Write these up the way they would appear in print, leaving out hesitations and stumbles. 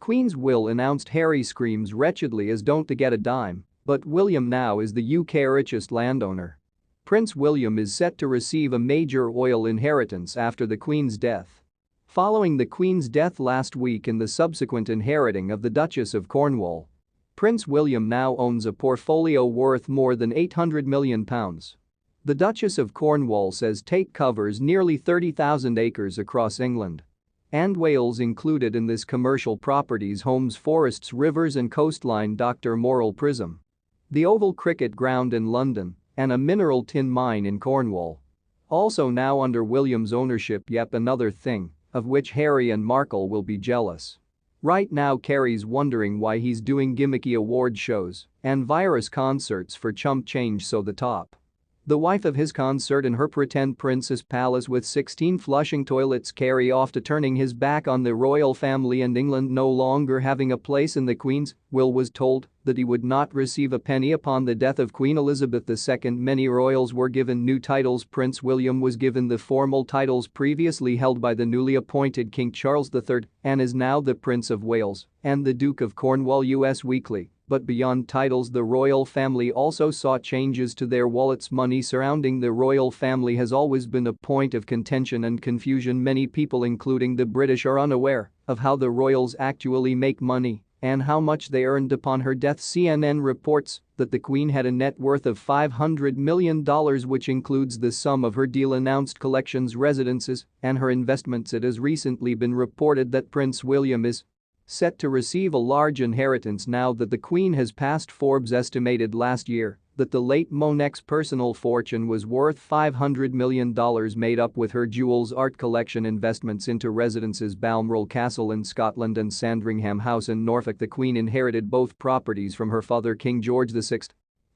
Queen's will announced Harry screams wretchedly as don't to get a dime, but William now is the UK's richest landowner. Prince William is set to receive a major oil inheritance after the Queen's death. Following the Queen's death last week and the subsequent inheriting of the Duchess of Cornwall, Prince William now owns a portfolio worth more than £800 million. The Duchess of Cornwall says take covers nearly 30,000 acres across England and Wales included in this commercial properties homes, forests, rivers and coastline. Dr. Moral Prism, the Oval Cricket Ground in London, and a mineral tin mine in Cornwall. Also now under William's ownership, yet another thing of which Harry and Markle will be jealous. Right now Carrie's wondering why he's doing gimmicky award shows and virus concerts for chump change so the top. The wife of his consort in her pretend princess palace with 16 flushing toilets. Carrie after turning his back on the royal family and England no longer having a place in the Queen's will was told that he would not receive a penny upon the death of Queen Elizabeth II. Many royals were given new titles. Prince William was given the formal titles previously held by the newly appointed King Charles III and is now the Prince of Wales and the Duke of Cornwall. US Weekly. But beyond titles, the royal family also saw changes to their wallets. Money surrounding the royal family has always been a point of contention and confusion. Many people including the British are unaware of how the royals actually make money and how much they earned upon her death. CNN reports that the Queen had a net worth of $500 million, which includes the sum of her deal-announced collections, residences, and her investments. It has recently been reported that Prince William is set to receive a large inheritance now that the Queen has passed. Forbes estimated last year that the late monarch's personal fortune was worth $500 million, made up with her jewels, art collection, investments into residences, Balmoral Castle in Scotland and Sandringham House in Norfolk. The Queen inherited both properties from her father King George VI.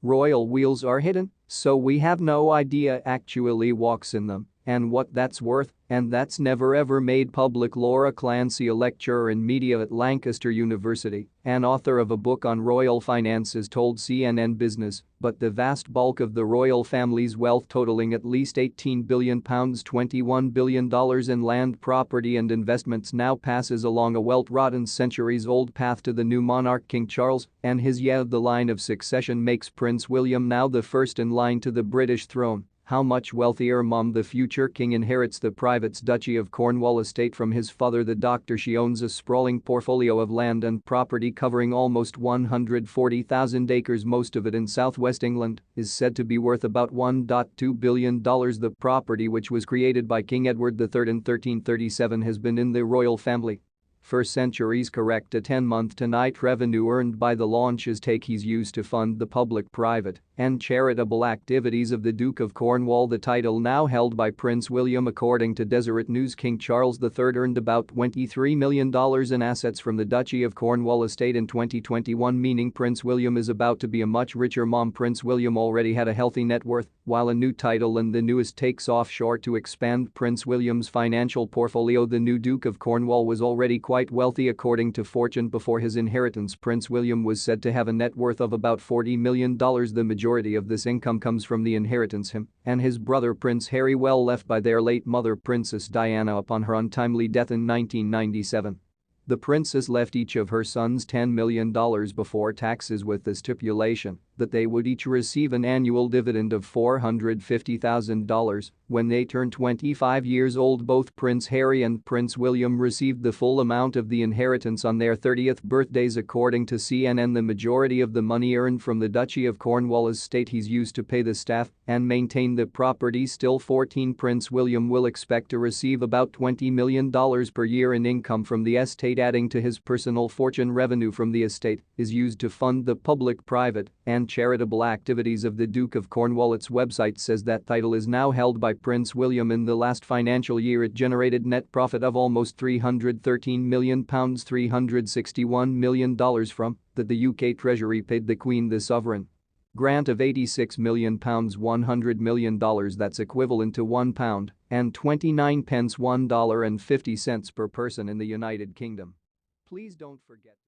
Royal wheels are hidden, so we have no idea actually walks in them and what that's worth, and that's never ever made public. Laura Clancy, a lecturer in media at Lancaster University and author of a book on royal finances, told CNN Business, but the vast bulk of the royal family's wealth, totaling at least £18 billion, $21 billion in land, property and investments, now passes along a well-trodden, centuries-old path to the new monarch King Charles and his heir. The line of succession makes Prince William now the first in line to the British throne. How much wealthier the future king inherits the private Duchy of Cornwall estate from his father, the Doctor. She owns a sprawling portfolio of land and property covering almost 140,000 acres, most of it in southwest England, is said to be worth about $1.2 billion. The property, which was created by King Edward III in 1337, has been in the royal family for centuries. Correct. A 10-month tonight revenue earned by the launches take he's used to fund the public, private, and charitable activities of the Duke of Cornwall, the title now held by Prince William. According to Deseret News, King Charles III earned about $23 million in assets from the Duchy of Cornwall estate in 2021, meaning Prince William is about to be a much richer man. Prince William already had a healthy net worth, while a new title and the newest takes offshore to expand Prince William's financial portfolio. The new Duke of Cornwall was already quite wealthy. According to Fortune, before his inheritance, Prince William was said to have a net worth of about $40 million. The majority of this income comes from the inheritance him and his brother Prince Harry well left by their late mother Princess Diana upon her untimely death in 1997. The princess left each of her sons $10 million before taxes, with the stipulation that they would each receive an annual dividend of $450,000 when they turned 25 years old. Both Prince Harry and Prince William received the full amount of the inheritance on their 30th birthdays. According to CNN, the majority of the money earned from the Duchy of Cornwall estate he's used to pay the staff and maintain the property. Still 14. Prince William will expect to receive about $20 million per year in income from the estate, adding to his personal fortune. Revenue from the estate is used to fund the public, private, and charitable activities of the Duke of Cornwall. Its website says that title is now held by Prince William. In the last financial year, it generated net profit of almost £313 million, $361 million from that the UK Treasury paid the Queen the sovereign grant of £86 million, $100 million, that's equivalent to £1 and 29 pence, $1.50 per person in the United Kingdom. Please don't forget